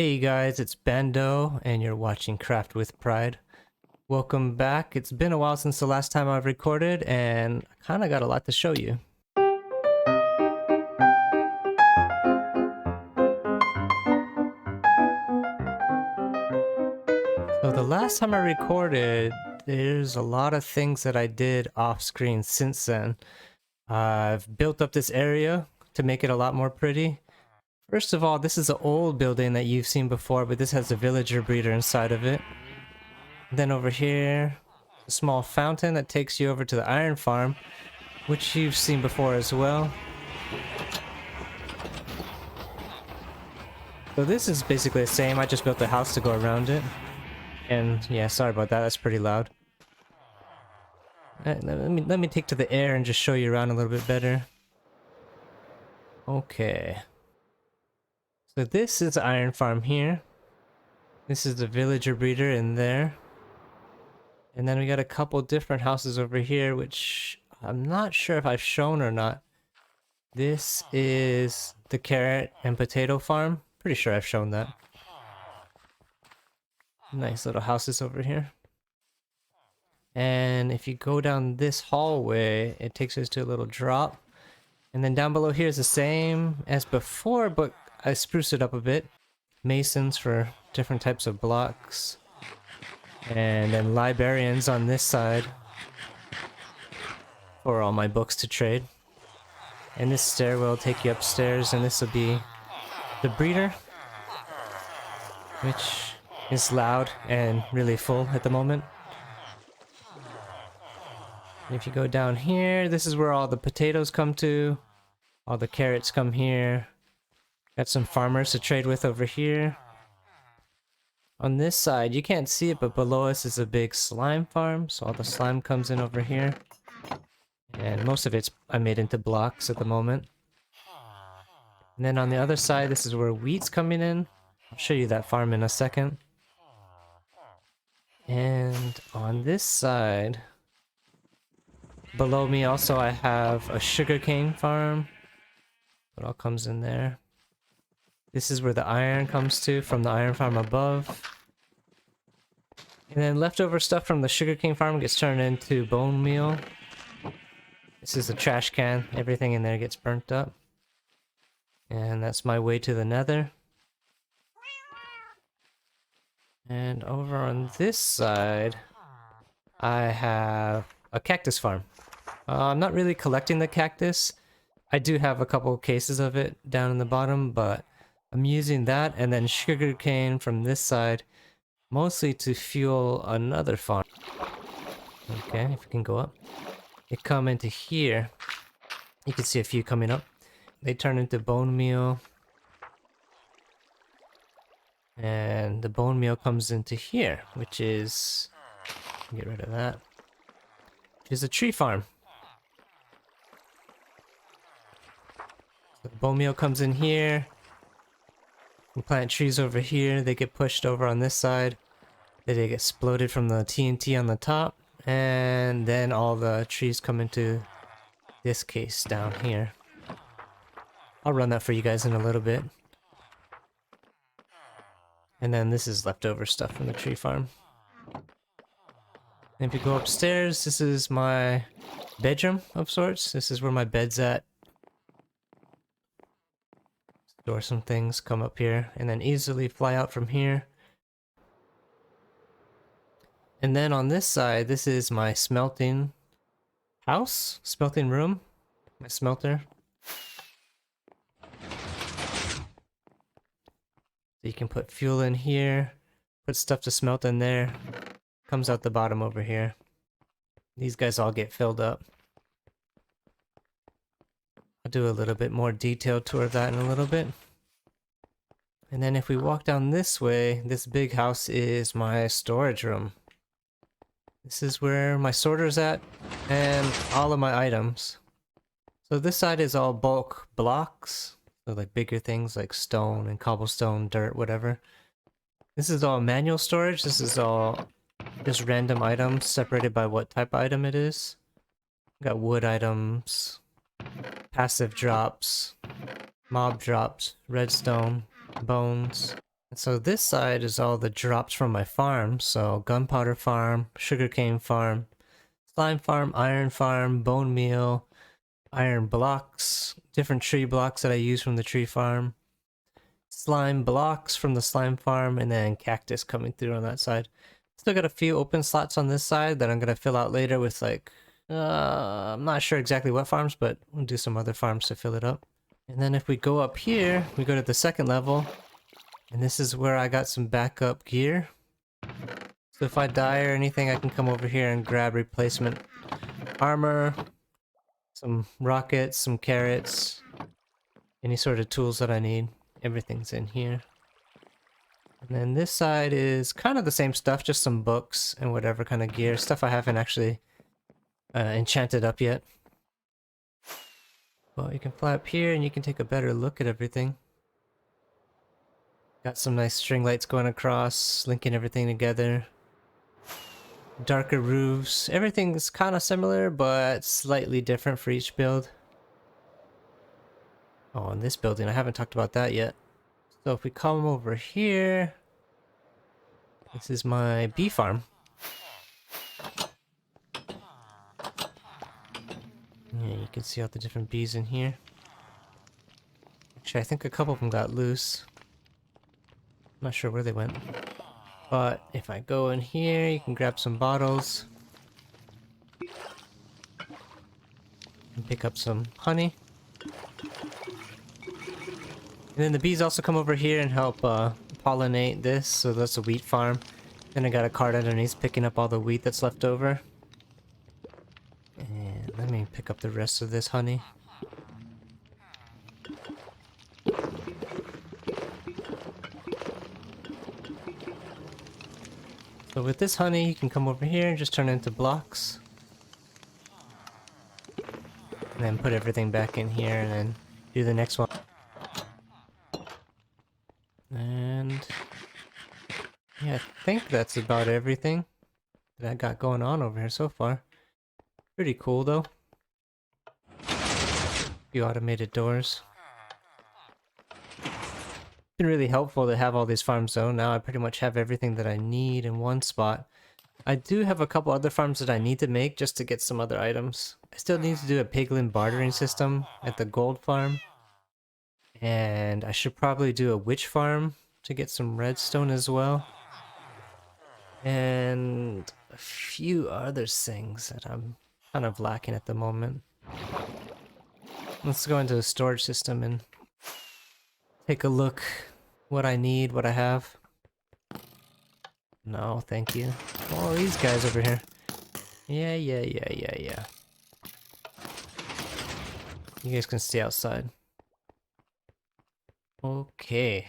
Hey guys, it's Bando, and you're watching Craft with Pride. Welcome back. It's been a while since the last time I've recorded, and I kind of got a lot to show you. So the last time I recorded, there's a lot of things that I did off screen since then. I've built up this area to make it a lot more pretty. First of all, this is an old building that you've seen before, but this has a villager breeder inside of it. Then over here, a small fountain that takes you over to the iron farm, which you've seen before as well. So this is basically the same, I just built a house to go around it. And yeah, sorry about that, that's pretty loud. Let me take to the air and just show you around a little bit better. Okay. So this is the iron farm here. This is the villager breeder in there. And then we got a couple different houses over here, which I'm not sure if I've shown or not. This is the carrot and potato farm. Pretty sure I've shown that. Nice little houses over here. And if you go down this hallway, it takes us to a little drop. And then down below here is the same as before, but I spruced it up a bit. Masons for different types of blocks. And then librarians on this side for all my books to trade. And this stairwell will take you upstairs, and this will be the breeder, which is loud and really full at the moment. And if you go down here, this is where all the potatoes come to. All the carrots come here. Got some farmers to trade with over here. On this side, you can't see it, but below us is a big slime farm. So all the slime comes in over here. And most of it's I made into blocks at the moment. And then on the other side, this is where wheat's coming in. I'll show you that farm in a second. And on this side, below me also I have a sugarcane farm. It all comes in there. This is where the iron comes to from the iron farm above. And then leftover stuff from the sugarcane farm gets turned into bone meal. This is a trash can. Everything in there gets burnt up. And that's my way to the nether. And over on this side, I have a cactus farm. I'm not really collecting the cactus. I do have a couple cases of it down in the bottom, but I'm using that and then sugarcane from this side, mostly to fuel another farm. Okay, if we can go up. They come into here. You can see a few coming up. They turn into bone meal. And the bone meal comes into here, which is... get rid of that. Which is a tree farm. The bone meal comes in here. We plant trees over here. They get pushed over on this side. They get exploded from the TNT on the top. And then all the trees come into this case down here. I'll run that for you guys in a little bit. And then this is leftover stuff from the tree farm. And if you go upstairs, this is my bedroom of sorts. This is where my bed's at. Store some things, come up here, and then easily fly out from here. And then on this side, this is my smelting house, smelting room, my smelter. So you can put fuel in here, put stuff to smelt in there, comes out the bottom over here. These guys all get filled up. I'll do a little bit more detailed tour of that in a little bit. And then if we walk down this way, this big house is my storage room. This is where my sorter's at, and all of my items. So this side is all bulk blocks, so like bigger things like stone and cobblestone, dirt, whatever. This is all manual storage. This is all just random items separated by what type of item it is. Got wood items, passive drops, mob drops, redstone, bones, And so this side is all the drops from my farm. So gunpowder farm, sugarcane farm, slime farm, iron farm, bone meal, iron blocks, different tree blocks that I use from the tree farm, slime blocks from the slime farm, and then cactus coming through on that side. Still got a few open slots on this side that I'm gonna fill out later with like, I'm not sure exactly what farms, but we'll do some other farms to fill it up. And then if we go up here, we go to the second level, and this is where I got some backup gear. So if I die or anything, I can come over here and grab replacement armor, some rockets, some carrots, any sort of tools that I need. Everything's in here. And then this side is kind of the same stuff, just some books and whatever kind of gear. Stuff I haven't actually enchanted up yet. Well, you can fly up here and you can take a better look at everything. Got some nice string lights going across, linking everything together. Darker roofs. Everything's kind of similar, but slightly different for each build. Oh, and this building, I haven't talked about that yet. So if we come over here, this is my bee farm. Yeah, you can see all the different bees in here. Actually, I think a couple of them got loose. I'm not sure where they went. But if I go in here, you can grab some bottles. And pick up some honey. And then the bees also come over here and help pollinate this, so that's a wheat farm. Then I got a cart underneath picking up all the wheat that's left over. And let me pick up the rest of this honey. So with this honey, you can come over here and just turn it into blocks. And then put everything back in here and then do the next one. And yeah, I think that's about everything that I got going on over here so far. Pretty cool though. Few automated doors. Been really helpful to have all these farms though. Now I pretty much have everything that I need in one spot. I do have a couple other farms that I need to make just to get some other items. I still need to do a piglin bartering system at the gold farm. And I should probably do a witch farm to get some redstone as well. And a few other things that I'm kind of lacking at the moment. Let's go into the storage system and take a look what I need, what I have. No, thank you. Oh, these guys over here. Yeah. You guys can stay outside. Okay.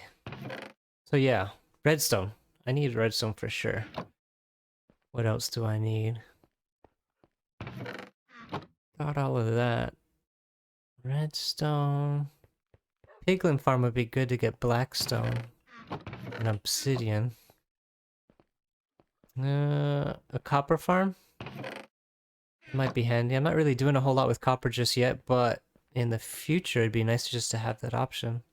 So yeah, redstone. I need redstone for sure. What else do I need? Got all of that. Redstone. Piglin farm would be good to get blackstone and obsidian. A copper farm might be handy. I'm not really doing a whole lot with copper just yet, but in the future it'd be nice just to have that option.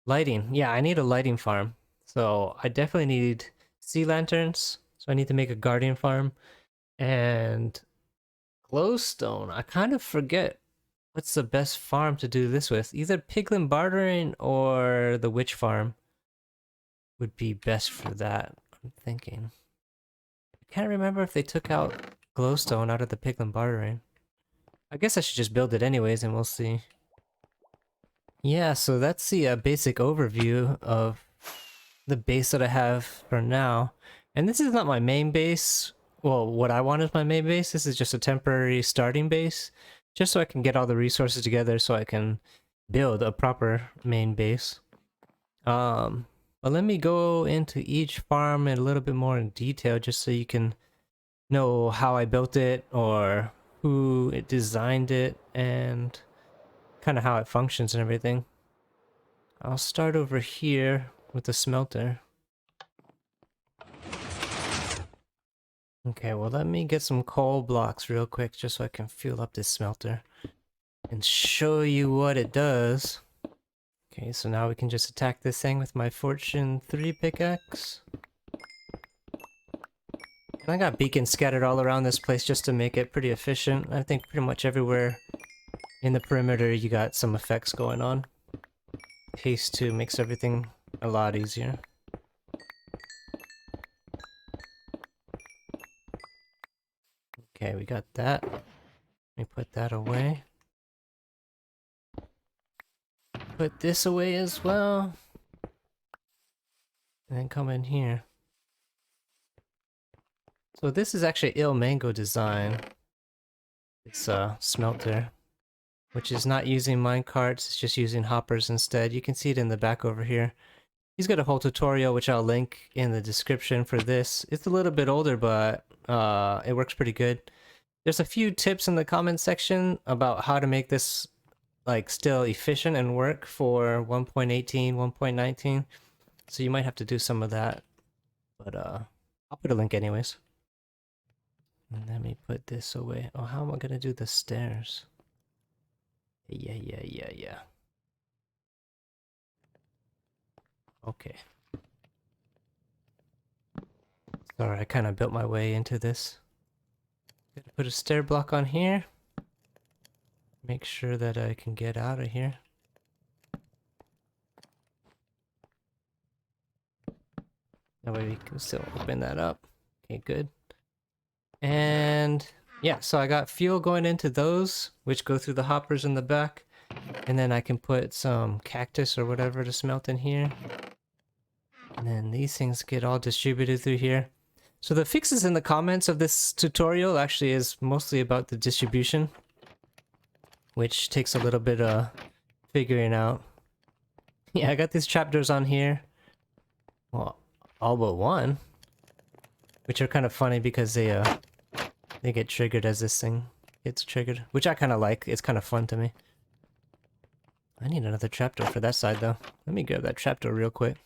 Lighting. Yeah, I need a lighting farm. So I definitely need sea lanterns. So I need to make a guardian farm. And glowstone. I kind of forget what's the best farm to do this with. Either piglin bartering or the witch farm would be best for that, I'm thinking. I can't remember if they took out glowstone out of the piglin bartering. I guess I should just build it anyways and we'll see. Yeah, so that's the basic overview of the base that I have for now. And this is not my main base. Well, what I want is my main base. This is just a temporary starting base. Just so I can get all the resources together so I can build a proper main base. But let me go into each farm in a little bit more in detail just so you can know how I built it or who designed it and kind of how it functions and everything. I'll start over here with the smelter. Okay, well let me get some coal blocks real quick just so I can fuel up this smelter and show you what it does. Okay, so now we can just attack this thing with my Fortune 3 pickaxe. And I got beacons scattered all around this place just to make it pretty efficient. I think pretty much everywhere in the perimeter you got some effects going on. Haste 2 makes everything a lot easier. Okay, we got that. Let me put that away. Put this away as well. And then come in here. So this is actually Ilmango design. It's a smelter, which is not using minecarts, it's just using hoppers instead. You can see it in the back over here. He's got a whole tutorial which I'll link in the description for this. It's a little bit older, but it works pretty good. There's a few tips in the comment section about how to make this like still efficient and work for 1.18, 1.19. So you might have to do some of that. But I'll put a link anyways. And let me put this away. Oh, how am I gonna do the stairs? Yeah. Okay. Sorry, I kind of built my way into this. Gotta put a stair block on here. Make sure that I can get out of here. That way we can still open that up. Okay, good. And yeah, so I got fuel going into those, which go through the hoppers in the back. And then I can put some cactus or whatever to smelt in here. And then these things get all distributed through here. So the fixes in the comments of this tutorial actually is mostly about the distribution, which takes a little bit of figuring out. Yeah, I got these trapdoors on here. Well, all but one. Which are kind of funny because they get triggered as this thing gets triggered. Which I kind of like. It's kind of fun to me. I need another trapdoor for that side though. Let me grab that trapdoor real quick.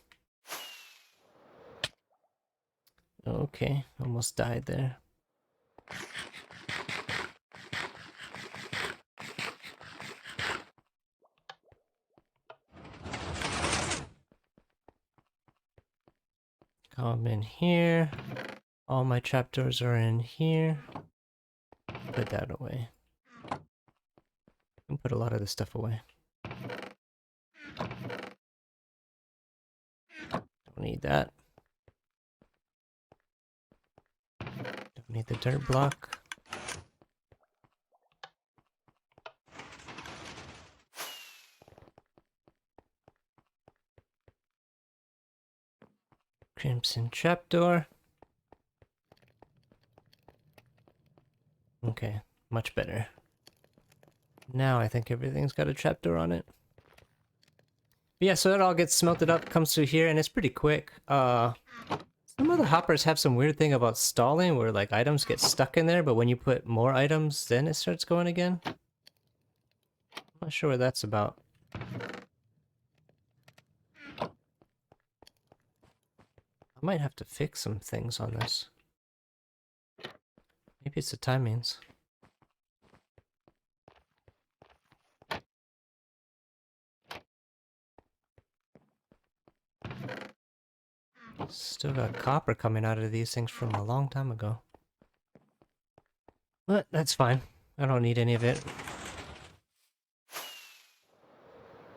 Okay, almost died there. Come in here. All my trapdoors are in here. Put that away. And put a lot of this stuff away. Don't need that. Don't need the dirt block. Crimson trapdoor. Okay, much better. Now I think everything's got a trapdoor on it. But yeah, so it all gets smelted up, comes through here, and it's pretty quick. Some of the hoppers have some weird thing about stalling where like items get stuck in there, but when you put more items, then it starts going again. I'm not sure what that's about. I might have to fix some things on this. Maybe it's the timings. Still got copper coming out of these things from a long time ago. But that's fine. I don't need any of it.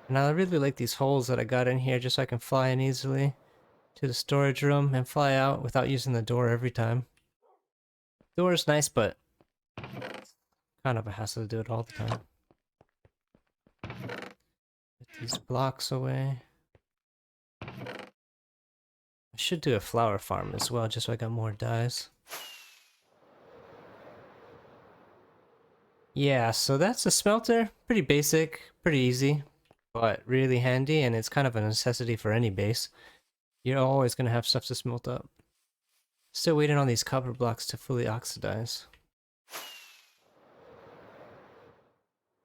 And I really like these holes that I got in here just so I can fly in easily to the storage room and fly out without using the door every time. Door is nice, but it's kind of a hassle to do it all the time. Put these blocks away. I should do a flower farm as well, just so I got more dyes. Yeah, so that's a smelter. Pretty basic, pretty easy, but really handy, and it's kind of a necessity for any base. You're always going to have stuff to smelt up. Still waiting on these copper blocks to fully oxidize.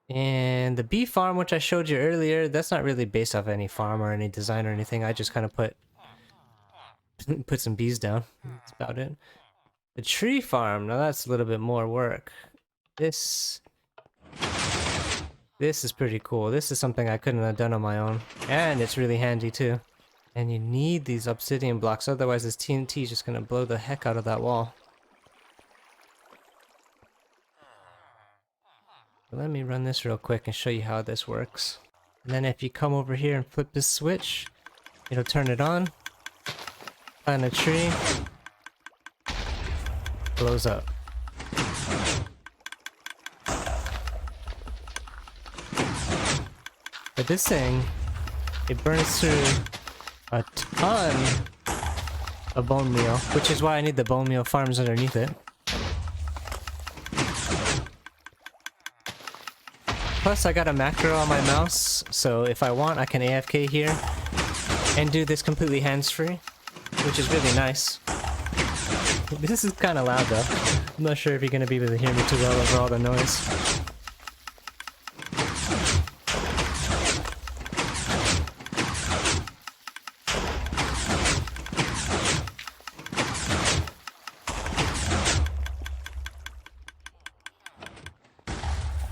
And the bee farm, which I showed you earlier, that's not really based off any farm or any design or anything. I just kind of put some bees down. That's about it. The tree farm, now that's a little bit more work. This This is pretty cool. This is something I couldn't have done on my own. And it's really handy too. And you need these obsidian blocks, otherwise this TNT is just gonna blow the heck out of that wall. Let me run this real quick and show you how this works. And then if you come over here and flip this switch, it'll turn it on. Plant a tree. Blows up. But this thing, it burns through a ton of bone meal, which is why I need the bone meal farms underneath it. Plus I got a macro on my mouse, so if I want I can AFK here and do this completely hands-free, which is really nice. This is kind of loud though. I'm not sure if you're going to be able to hear me too well over all the noise.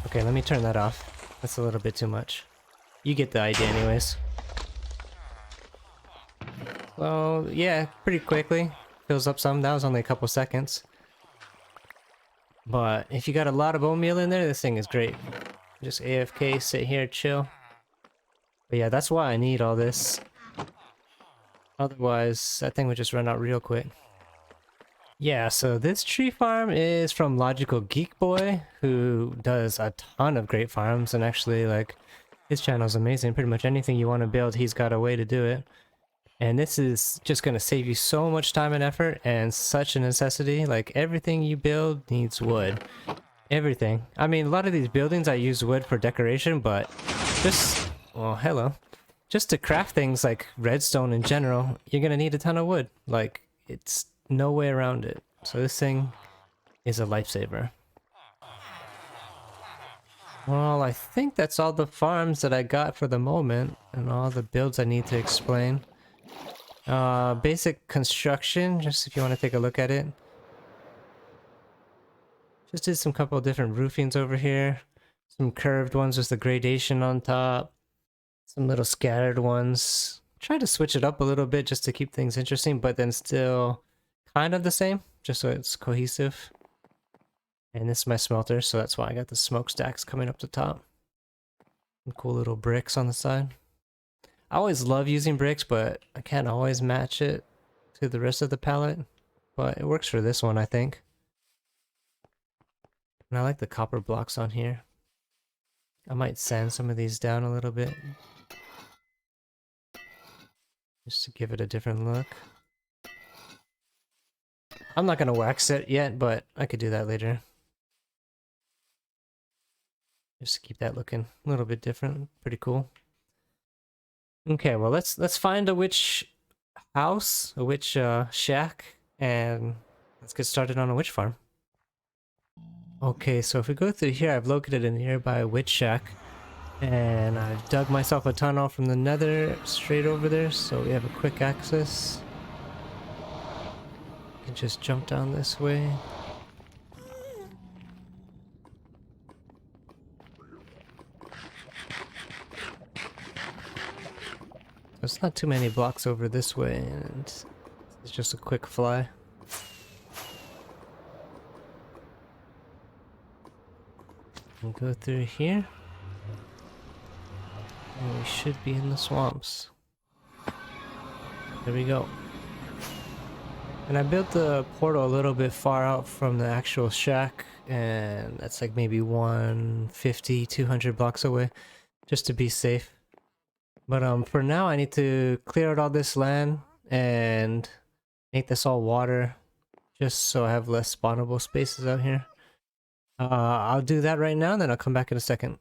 Okay, let me turn that off. That's a little bit too much. You get the idea anyways. Well, yeah, pretty quickly. Fills up some. That was only a couple seconds. But if you got a lot of bone meal in there, this thing is great. Just AFK, sit here, chill. But yeah, that's why I need all this. Otherwise, that thing would just run out real quick. Yeah, so this tree farm is from LogicalGeekBoy, who does a ton of great farms, and actually, like, his channel is amazing. Pretty much anything you want to build, he's got a way to do it. And this is just going to save you so much time and effort, and such a necessity. Like, everything you build needs wood. Everything. I mean, a lot of these buildings I use wood for decoration, but just, well, hello. Just to craft things like redstone in general, you're going to need a ton of wood. Like, it's no way around it. So this thing is a lifesaver. Well, I think that's all the farms that I got for the moment, and all the builds I need to explain. Basic construction, just if you want to take a look at it. Just did some couple of different roofings over here. Some curved ones with the gradation on top. Some little scattered ones. Try to switch it up a little bit just to keep things interesting, but then still kind of the same, just so it's cohesive. And this is my smelter, so that's why I got the smokestacks coming up the top. Some cool little bricks on the side. I always love using bricks, but I can't always match it to the rest of the palette. But it works for this one, I think. And I like the copper blocks on here. I might sand some of these down a little bit, just to give it a different look. I'm not gonna wax it yet, but I could do that later. Just to keep that looking a little bit different. Pretty cool. Okay, well let's find a witch house, a witch shack, and let's get started on a witch farm. Okay, so if we go through here, I've located a nearby witch shack, and I've dug myself a tunnel from the nether straight over there, so we have a quick access. You can just jump down this way. There's not too many blocks over this way, and it's just a quick fly. We'll go through here. And we should be in the swamps. There we go. And I built the portal a little bit far out from the actual shack, and that's like maybe 150, 200 blocks away, just to be safe. But for now I need to clear out all this land and make this all water, just so I have less spawnable spaces out here. I'll do that right now, and then I'll come back in a second.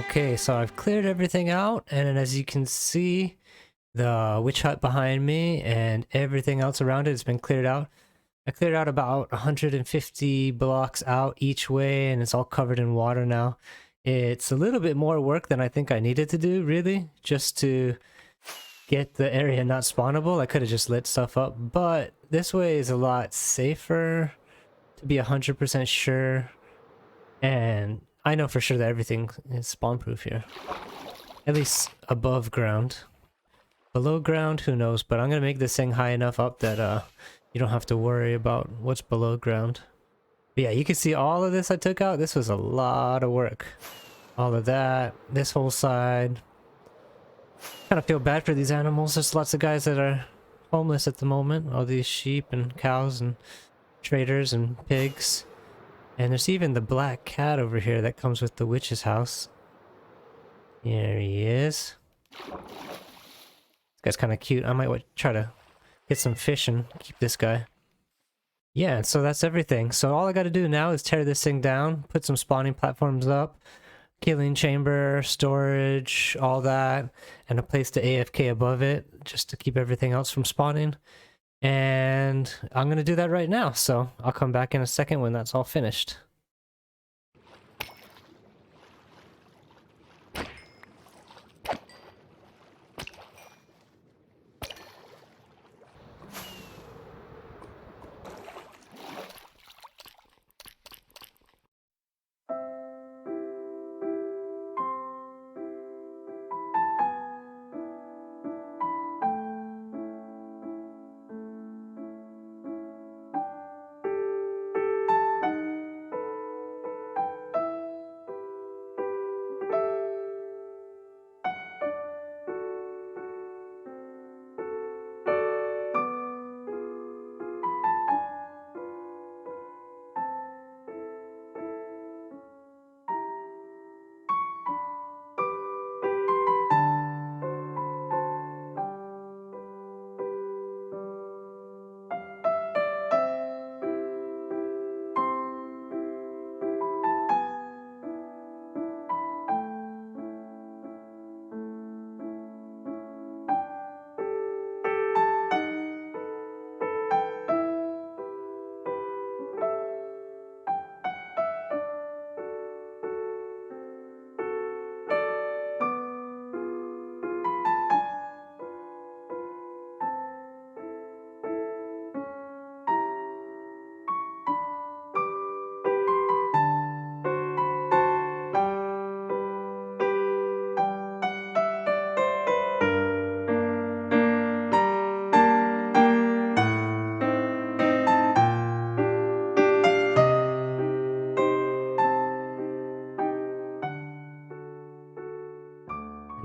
Okay, so I've cleared everything out, and then as you can see, the witch hut behind me and everything else around it has been cleared out. I cleared out about 150 blocks out each way, and it's all covered in water now. It's a little bit more work than I think I needed to do, really, just to get the area not spawnable. I could have just lit stuff up, but this way is a lot safer to be 100% sure. And I know for sure that everything is spawn proof here. At least above ground. Below ground, who knows, but I'm gonna make this thing high enough up that you don't have to worry about what's below ground. But yeah, you can see all of this I took out. This was a lot of work. All of that, this whole side. Kind of feel bad for these animals. There's lots of guys that are homeless at the moment. All these sheep and cows and traders and pigs. And there's even the black cat over here that comes with the witch's house. Here he is. This guy's kind of cute. I might try to get some fish and keep this guy. Yeah, so that's everything. So all I gotta do now is tear this thing down, put some spawning platforms up, killing chamber, storage, all that, and a place to AFK above it, just to keep everything else from spawning. And I'm gonna do that right now, so I'll come back in a second when that's all finished.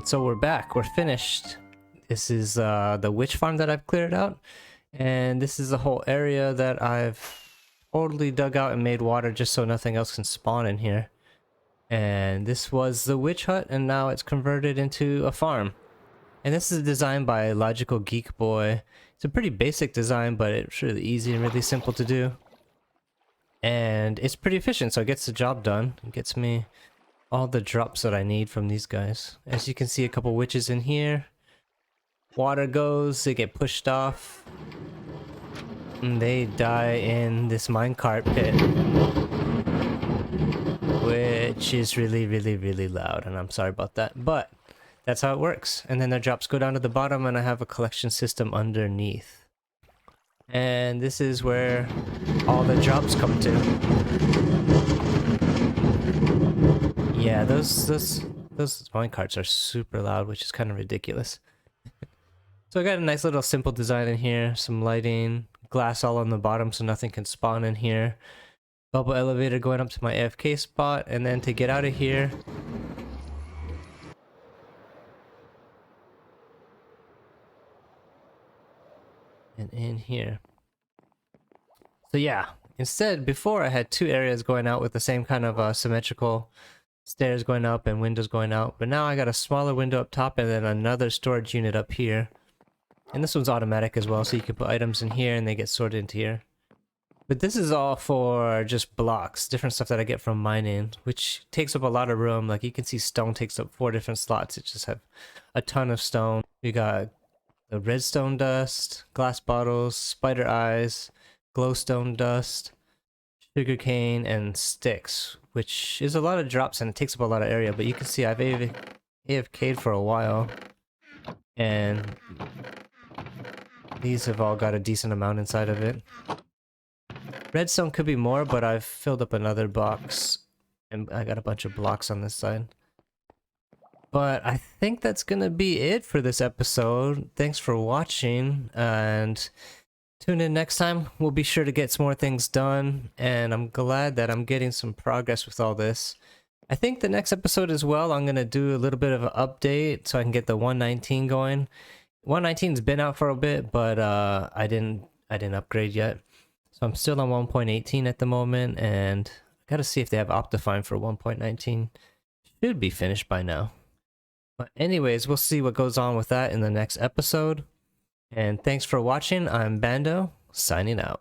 So we're back, we're finished. This is the witch farm that I've cleared out, and this is the whole area that I've totally dug out and made water just so nothing else can spawn in here. And this was the witch hut, and now it's converted into a farm. And this is designed by LogicalGeekBoy. It's a pretty basic design, but it's really easy and really simple to do. And it's pretty efficient, so it gets the job done. It gets me all the drops that I need from these guys. As you can see, a couple witches in here. Water goes, they get pushed off. And they die in this minecart pit. Which is really, really, really loud, and I'm sorry about that. But that's how it works. And then the drops go down to the bottom, and I have a collection system underneath. And this is where all the drops come to. Yeah, those minecarts are super loud, which is kind of ridiculous. So I got a nice little simple design in here, some lighting, glass all on the bottom so nothing can spawn in here. Bubble elevator going up to my AFK spot, and then to get out of here, and in here. So yeah, instead, before I had two areas going out with the same kind of symmetrical stairs going up and windows going out, but now I got a smaller window up top and then another storage unit up here. And this one's automatic as well, so you can put items in here and they get sorted into here. But this is all for just blocks, different stuff that I get from mining, which takes up a lot of room. Like you can see stone takes up 4 different slots. It just have a ton of stone. We got the redstone dust, glass bottles, spider eyes, glowstone dust, sugarcane, and sticks, which is a lot of drops and it takes up a lot of area. But you can see I've AFK'd for a while, and these have all got a decent amount inside of it. Redstone could be more, but I've filled up another box, and I got a bunch of blocks on this side. But I think that's gonna be it for this episode. Thanks for watching, and tune in next time. We'll be sure to get some more things done, and I'm glad that I'm getting some progress with all this. I think the next episode as well, I'm gonna do a little bit of an update so I can get the 119 going. 119's been out for a bit, but I didn't upgrade yet. So I'm still on 1.18 at the moment, and I gotta see if they have Optifine for 1.19. Should be finished by now. But anyways, we'll see what goes on with that in the next episode. And thanks for watching. I'm Bando, signing out.